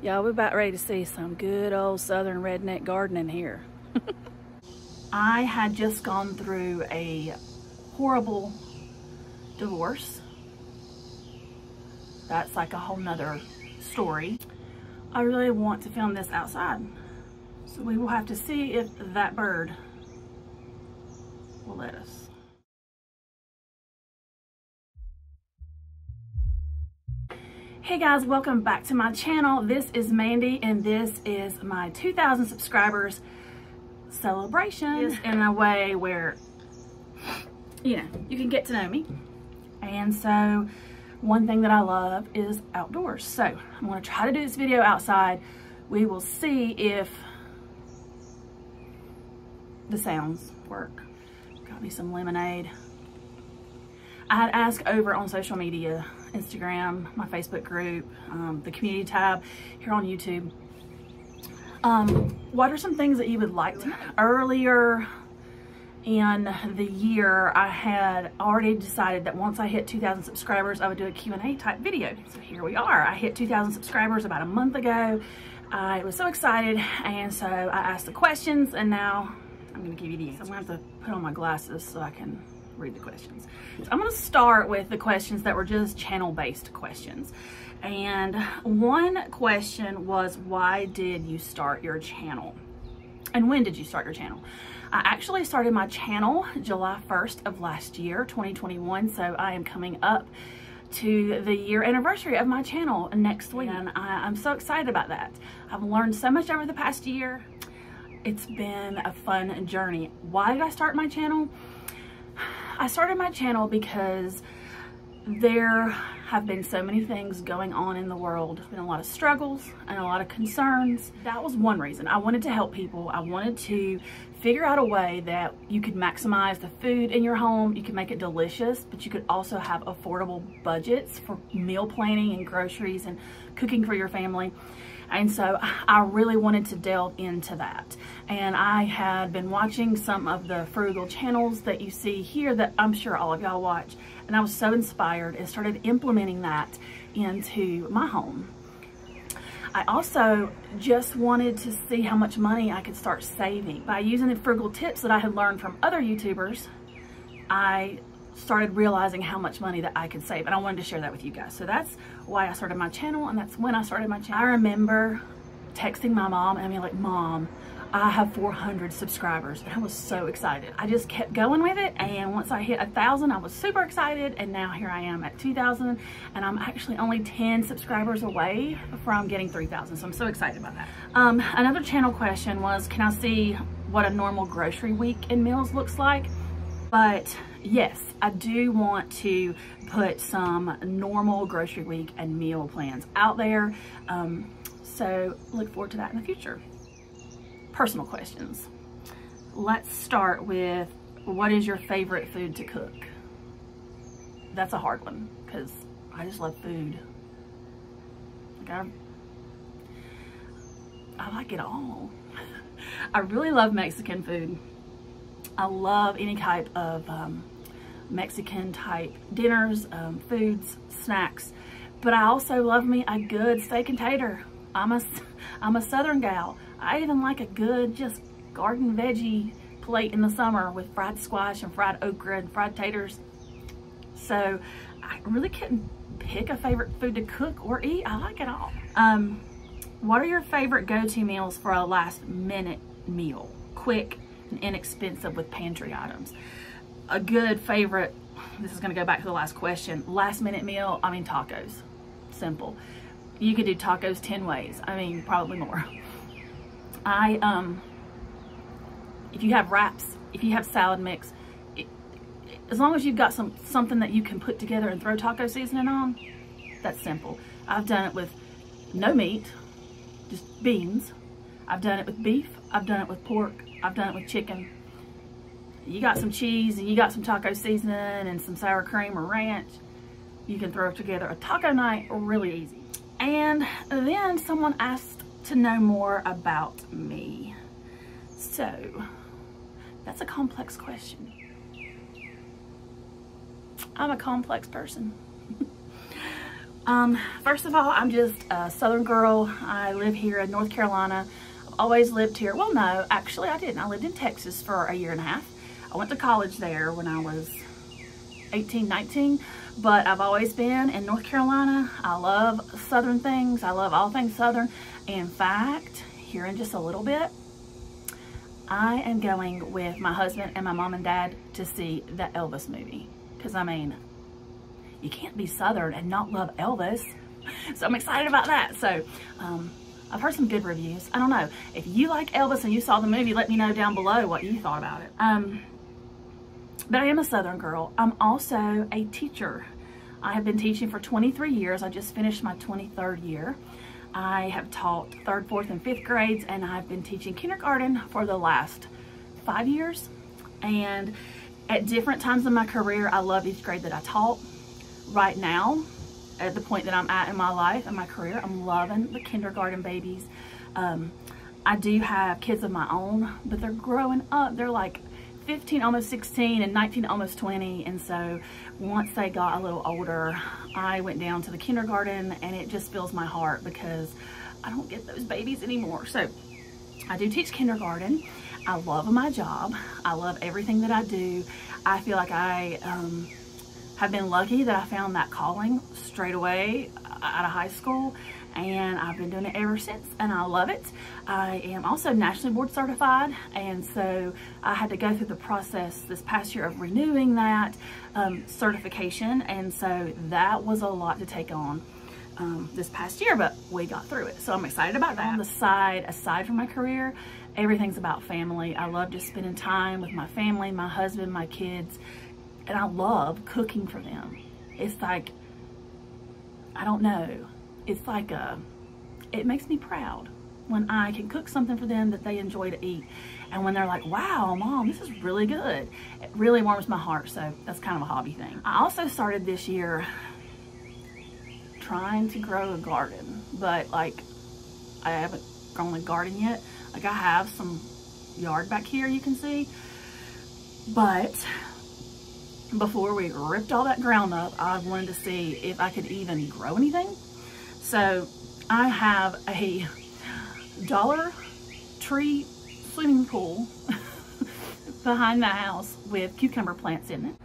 Y'all, we're about ready to see some good old southern redneck gardening here. I had just gone through a horrible divorce. That's like a whole nother story. I really want to film this outside. So we will have to see if that bird will let us. Hey guys, welcome back to my channel. This is Mandy and this is my 2,000 subscribers celebration in a way where, you know, you can get to know me. And so one thing that I love is outdoors. So I'm gonna try to do this video outside. We will see if the sounds work. Got me some lemonade. I had asked over on social media, Instagram, my Facebook group, the community tab here on YouTube, what are some things that you would like to know? Earlier in the year, I had already decided that once I hit 2,000 subscribers, I would do a Q&A type video. So here we are. I hit 2,000 subscribers about a month ago. I was so excited, and so I asked the questions, and now I'm gonna give you the answers. I'm gonna have to put on my glasses so I can read the questions. So I'm going to start with the questions that were just channel-based questions. And one question was, why did you start your channel? And when did you start your channel? I actually started my channel July 1st of last year, 2021. So I am coming up to the year anniversary of my channel next week. And I'm so excited about that. I've learned so much over the past year. It's been a fun journey. Why did I start my channel? I started my channel because there have been so many things going on in the world. There's been a lot of struggles and a lot of concerns. That was one reason. I wanted to help people. I wanted to figure out a way that you could maximize the food in your home. You could make it delicious, but you could also have affordable budgets for meal planning and groceries and cooking for your family. And so I really wanted to delve into that. And I had been watching some of the frugal channels that you see here that I'm sure all of y'all watch. And I was so inspired and started implementing that into my home. I also just wanted to see how much money I could start saving. By using the frugal tips that I had learned from other YouTubers, I started realizing how much money that I could save, and I wanted to share that with you guys. So that's why I started my channel, and that's when I started my channel. I remember texting my mom and being like, Mom, I have 400 subscribers, and I was so excited. I just kept going with it, and once I hit 1,000, I was super excited, and now here I am at 2,000, and I'm actually only 10 subscribers away from getting 3,000, so I'm so excited about that. Another channel question was, can I see what a normal grocery week in meals looks like? But yes, I do want to put some normal grocery week and meal plans out there. So look forward to that in the future. Personal questions. Let's start with, what is your favorite food to cook? That's a hard one because I just love food. Like I like it all. I really love Mexican food. I love any type of Mexican type dinners, foods, snacks, but I also love me a good steak and tater. I'm a Southern gal. I even like a good just garden veggie plate in the summer with fried squash and fried okra and fried taters. So I really couldn't pick a favorite food to cook or eat. I like it all. What are your favorite go-to meals for a last minute meal? Quick and inexpensive with pantry items. A good favorite, this is gonna go back to the last question, last minute meal, I mean tacos. Simple. You could do tacos 10 ways. I mean, probably more. If you have wraps, if you have salad mix, as long as you've got something that you can put together and throw taco seasoning on, that's simple. I've done it with no meat, just beans. I've done it with beef. I've done it with pork. I've done it with chicken. You got some cheese and you got some taco seasoning and some sour cream or ranch. You can throw together a taco night really easy. And then someone asked to know more about me. So that's a complex question. I'm a complex person. First of all, I'm just a Southern girl. I live here in North Carolina. I've always lived here. Well, no, actually I didn't. I lived in Texas for a year and a half. I went to college there when I was 18, 19, but I've always been in North Carolina. I love Southern things. I love all things Southern. In fact, here in just a little bit, I am going with my husband and my mom and dad to see the Elvis movie. Because, I mean, you can't be Southern and not love Elvis. So I'm excited about that. So I've heard some good reviews. I don't know. If you like Elvis and you saw the movie, let me know down below what you thought about it. But I am a Southern girl. I'm also a teacher. I have been teaching for 23 years. I just finished my 23rd year. I have taught 3rd, 4th, and 5th grades, and I've been teaching kindergarten for the last 5 years. And at different times in my career, I love each grade that I taught. Right now, at the point that I'm at in my life and my career, I'm loving the kindergarten babies. I do have kids of my own, but they're growing up. They're like 15, almost 16, and 19, almost 20. And so once they got a little older, I went down to the kindergarten, and it just fills my heart because I don't get those babies anymore. So I do teach kindergarten. I love my job. I love everything that I do. I feel like I have been lucky that I found that calling straight away out of high school, and I've been doing it ever since, and I love it. I am also nationally board certified, and so I had to go through the process this past year of renewing that certification, and so that was a lot to take on this past year, but we got through it, so I'm excited about that. On the side, aside from my career, everything's about family. I love just spending time with my family, my husband, my kids, and I love cooking for them. It's like, I don't know, it's like it makes me proud when I can cook something for them that they enjoy to eat. And when they're like, wow, Mom, this is really good. It really warms my heart, so that's kind of a hobby thing. I also started this year trying to grow a garden, but like, I haven't grown a garden yet. Like, I have some yard back here you can see, but before we ripped all that ground up, I wanted to see if I could even grow anything. So I have a Dollar Tree swimming pool behind the house with cucumber plants in it.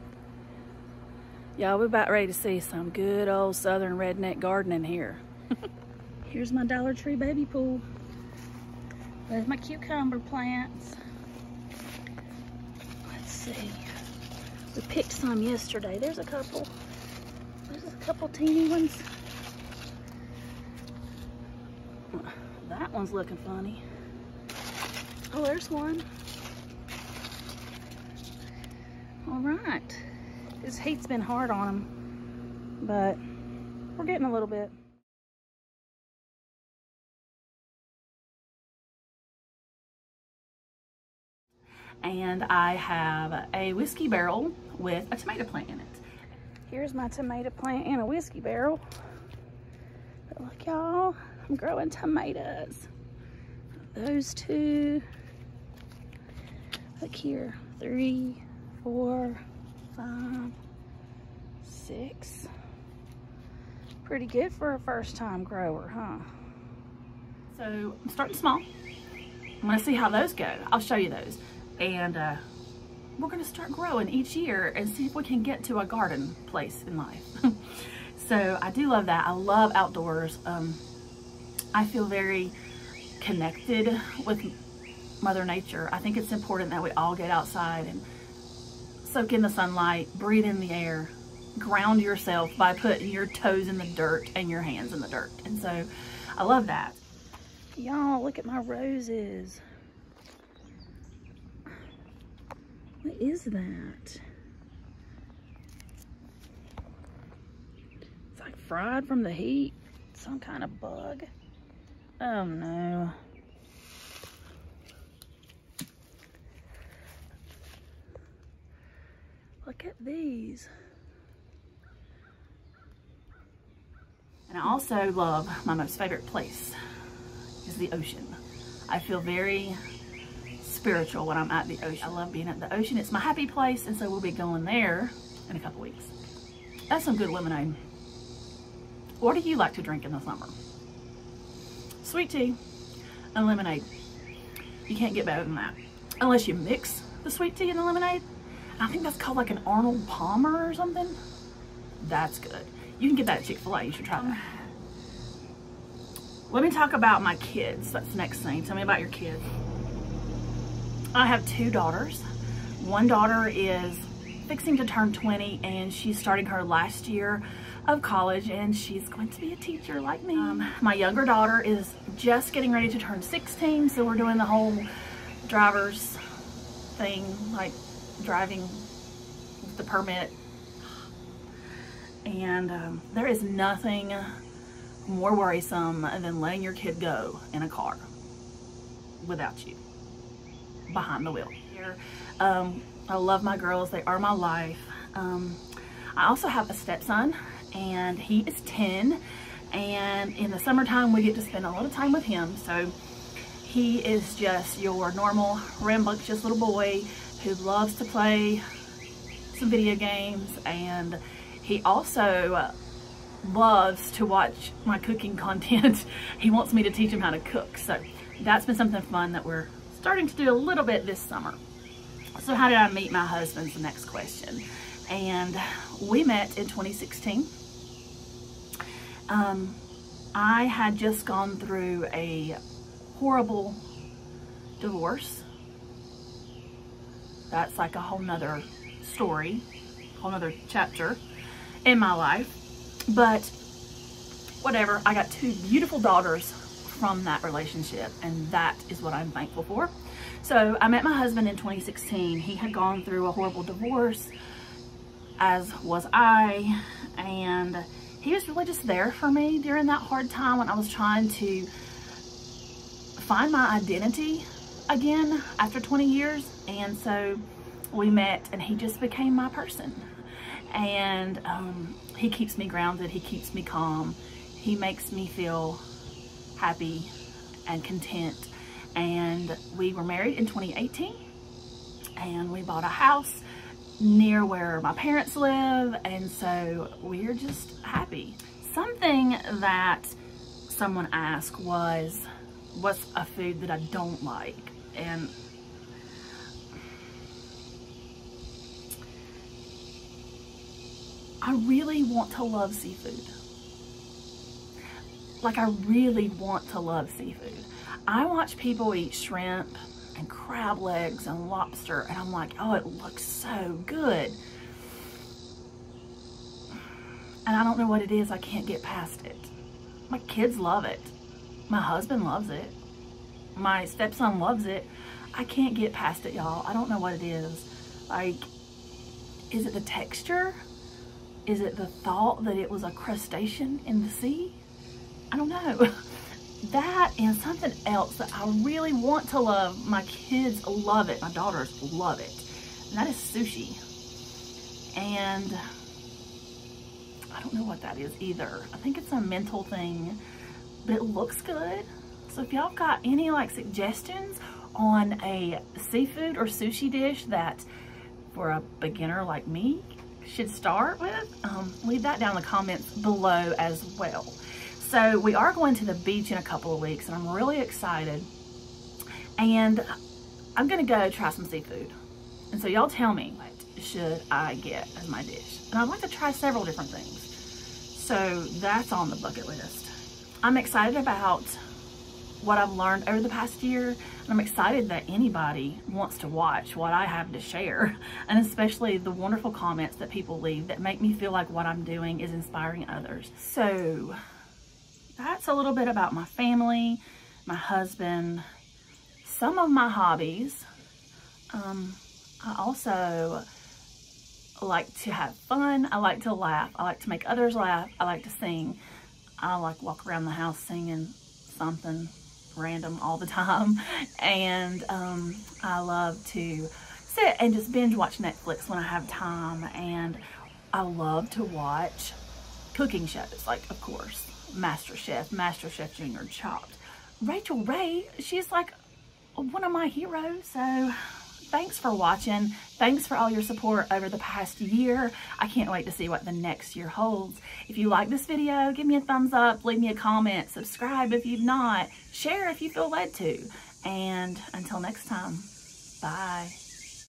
Y'all, we're about ready to see some good old Southern redneck gardening here. Here's my Dollar Tree baby pool. There's my cucumber plants. Let's see. We picked some yesterday. There's a couple. There's a couple teeny ones. That one's looking funny. Oh, there's one. All right. This heat's been hard on them, but we're getting a little bit. And I have a whiskey barrel with a tomato plant in it. Here's my tomato plant in a whiskey barrel. But look, y'all, I'm growing tomatoes. Those two. Look here, 3, 4, 5, 6. Pretty good for a first-time grower, huh? So I'm starting small. I'm gonna see how those go. I'll show you those. And we're gonna start growing each year and see if we can get to a garden place in life. So I do love that. I love outdoors. I feel very connected with Mother Nature. I think it's important that we all get outside and soak in the sunlight, breathe in the air, ground yourself by putting your toes in the dirt and your hands in the dirt. And so I love that. Y'all, look at my roses. What is that? It's like fried from the heat. Some kind of bug. Oh no. Look at these. And I also love, my most favorite place is the ocean. I feel very spiritual when I'm at the ocean. I love being at the ocean. It's my happy place, and so we'll be going there in a couple weeks. That's some good lemonade. What do you like to drink in the summer? Sweet tea and lemonade. You can't get better than that. Unless you mix the sweet tea and the lemonade. I think that's called like an Arnold Palmer or something. That's good. You can get that at Chick-fil-A. You should try that. Let me talk about my kids. That's the next thing. Tell me about your kids. I have 2 daughters. One daughter is fixing to turn 20 and she's starting her last year of college and she's going to be a teacher like me. My younger daughter is just getting ready to turn 16, so we're doing the whole driver's thing, like driving with the permit. And there is nothing more worrisome than letting your kid go in a car without you behind the wheel. I love my girls. They are my life. I also have a stepson and he is 10, and in the summertime we get to spend a lot of time with him. So he is just your normal rambunctious little boy who loves to play some video games, and he also loves to watch my cooking content. He wants me to teach him how to cook. So that's been something fun that we're starting to do a little bit this summer. So how did I meet my husband is the next question. And we met in 2016. I had just gone through a horrible divorce. That's like a whole nother story, whole nother chapter in my life. But whatever, I got 2 beautiful daughters from that relationship, and that is what I'm thankful for. So I met my husband in 2016. He had gone through a horrible divorce, as was I, and he was really just there for me during that hard time when I was trying to find my identity again after 20 years. And so we met and he just became my person. And he keeps me grounded, he keeps me calm, he makes me feel happy and content. And we were married in 2018 and we bought a house near where my parents live, and so we're just happy. Something that someone asked was, what's a food that I don't like? And I really want to love seafood. Like, I really want to love seafood. I watch people eat shrimp and crab legs and lobster, and I'm like, oh, it looks so good. And I don't know what it is, I can't get past it. My kids love it. My husband loves it. My stepson loves it. I can't get past it, y'all. I don't know what it is. Like, is it the texture? Is it the thought that it was a crustacean in the sea? I don't know. That and something else that I really want to love. My kids love it. My daughters love it. And that is sushi. And I don't know what that is either. I think it's a mental thing, but it looks good. So if y'all got any like suggestions on a seafood or sushi dish that for a beginner like me should start with, leave that down in the comments below as well. So we are going to the beach in a couple of weeks and I'm really excited, and I'm gonna go try some seafood. And so y'all tell me, what should I get as my dish? And I'd like to try several different things. So that's on the bucket list. I'm excited about what I've learned over the past year, and I'm excited that anybody wants to watch what I have to share, and especially the wonderful comments that people leave that make me feel like what I'm doing is inspiring others. So that's a little bit about my family, my husband, some of my hobbies. I also like to have fun. I like to laugh. I like to make others laugh. I like to sing. I like walk around the house singing something random all the time. And I love to sit and just binge watch Netflix when I have time. And I love to watch cooking shows, like, of course, MasterChef Junior, Chopped. Rachel Ray, she's like one of my heroes, so thanks for watching. Thanks for all your support over the past year. I can't wait to see what the next year holds. If you like this video, give me a thumbs up, leave me a comment, subscribe if you've not, share if you feel led to. And until next time, bye.